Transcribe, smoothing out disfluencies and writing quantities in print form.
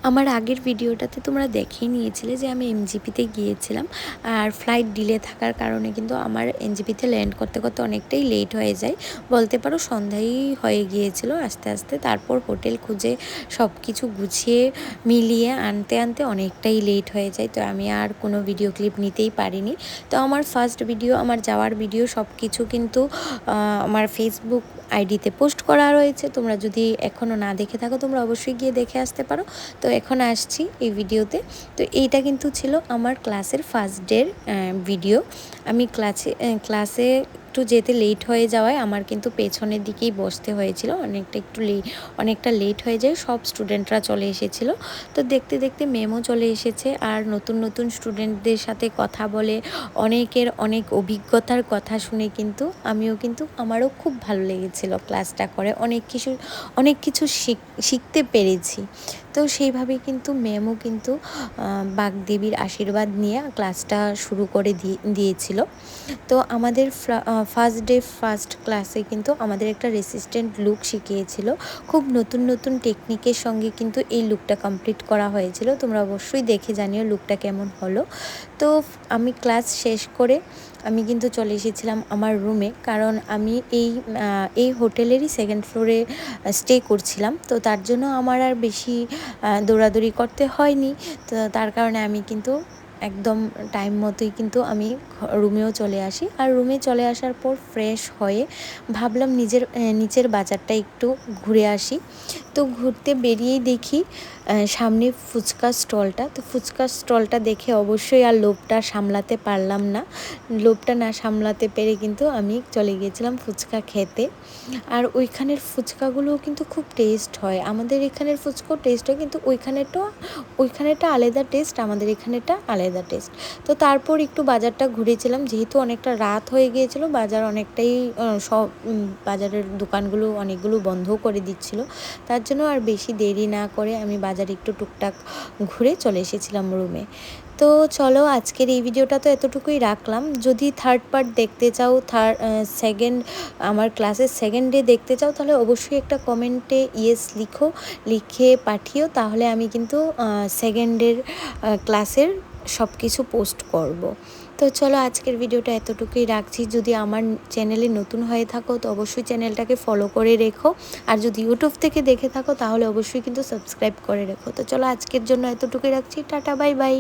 আমার আগের ভিডিওটাতে তোমরা দেখেই নিয়েছিলে যে আমি এমজিপিতে গিয়েছিলাম, আর ফ্লাইট ডিলে থাকার কারণে কিন্তু আমার এমজিপিতে ল্যান্ড করতে করতে অনেকটাই লেট হয়ে যায়, বলতে পারো সন্ধ্যাই হয়ে গিয়েছিল আস্তে আস্তে। তারপর হোটেল খুঁজে সব কিছু গুছিয়ে মিলিয়ে আনতে আনতে অনেকটাই লেট হয়ে যায়, তো আমি আর কোনো ভিডিও ক্লিপ নিতেই পারিনি। তো আমার ফার্স্ট ভিডিও, আমার যাওয়ার ভিডিও সব কিছু কিন্তু আমার ফেসবুক আইডিতে পোস্ট করা রয়েছে। তোমরা যদি এখনও না দেখে থাকো তোমরা অবশ্যই গিয়ে দেখে আসতে পারো। তো এখন আসছি এই ভিডিওতে। তো এইটা কিন্তু ছিল আমার ক্লাসের ফার্স্ট ডের ভিডিও। আমি ক্লাসে একটু যেতে লেট হয়ে যাওয়ায় আমার কিন্তু পেছনের দিকেই বসতে হয়েছিল, অনেকটা লেট হয়ে যায়, সব স্টুডেন্টরা চলে এসেছিলো। তো দেখতে দেখতে ম্যামও চলে এসেছে, আর নতুন নতুন স্টুডেন্টদের সাথে কথা বলে অনেকের অনেক অভিজ্ঞতার কথা শুনে কিন্তু আমারও খুব ভালো লেগেছিল ক্লাসটা করে, অনেক কিছু শিখতে পেরেছি। তো সেইভাবেই কিন্তু ম্যামও কিন্তু বাগদেবীর আশীর্বাদ নিয়ে ক্লাসটা শুরু করে দিয়েছিল। তো আমাদের ফার্স্ট ক্লাসে কিন্তু আমাদের একটা রেসিস্ট্যান্ট লুক শিখিয়েছিল, খুব নতুন নতুন টেকনিকের সঙ্গে কিন্তু এই লুকটা কমপ্লিট করা হয়েছিল। তোমরা অবশ্যই দেখে জানিও লুকটা কেমন হলো। তো আমি ক্লাস শেষ করে আমি কিন্তু চলে এসেছিলাম আমার রুমে, কারণ আমি এই হোটেলেরই সেকেন্ড ফ্লোরে স্টে করছিলাম। তো তার জন্য আমার আর বেশি দৌড়াদৌড়ি করতে হয়নি। তো তার কারণে আমি কিন্তু একদম টাইম মতোই কিন্তু আমি রুমেও চলে আসি। আর রুমে চলে আসার পর ফ্রেশ হয়ে ভাবলাম নিচের বাজারটা একটু ঘুরে আসি। তো ঘুরতে বেরিয়েই দেখি সামনে ফুচকা স্টলটা। তো ফুচকা স্টলটা দেখে অবশ্যই আর লোভটা সামলাতে পারলাম না। লোভটা না সামলাতে পেরে কিন্তু আমি চলে গিয়েছিলাম ফুচকা খেতে। আর ওইখানের ফুচকাগুলোও কিন্তু খুব টেস্ট হয়, আমাদের এখানের ফুচকাও টেস্ট হয়, কিন্তু ওইখানেরটা আলাদা টেস্ট, আমাদের এখানেরটা আলাদা টেস্ট। তো তারপর একটু বাজারটা ঘুরেছিলাম, যেহেতু অনেকটা রাত হয়ে গিয়েছিল, বাজার অনেকটাই বাজারের দোকানগুলো অনেকগুলো বন্ধও করে দিচ্ছিল। তার জন্য আর বেশি দেরি না করে আমি বাজারে একটু টুকটাক ঘুরে চলে এসেছিলাম রুমে। তো চলো আজকের এই ভিডিওটা তো এতটুকুই রাখলাম। যদি থার্ড পার্ট দেখতে চাও, আমার ক্লাসের সেকেন্ড ডে দেখতে চাও, তাহলে অবশ্যই একটা কমেন্টে ইয়েস লিখে পাঠিও, তাহলে আমি কিন্তু সেকেন্ড ডের ক্লাসের সব কিছু পোস্ট করব। তো চলো আজকের ভিডিওটা এতটুকুই রাখছি। যদি আমার চ্যানেলে নতুন হয়ে থাকো তো অবশ্যই চ্যানেলটাকে ফলো করে রেখো, আর যদি ইউটিউব থেকে দেখে থাকো তাহলে অবশ্যই কিন্তু সাবস্ক্রাইব করে রেখো। তো চলো আজকের জন্য এতটুকুই রাখছি, টাটা বাই বাই।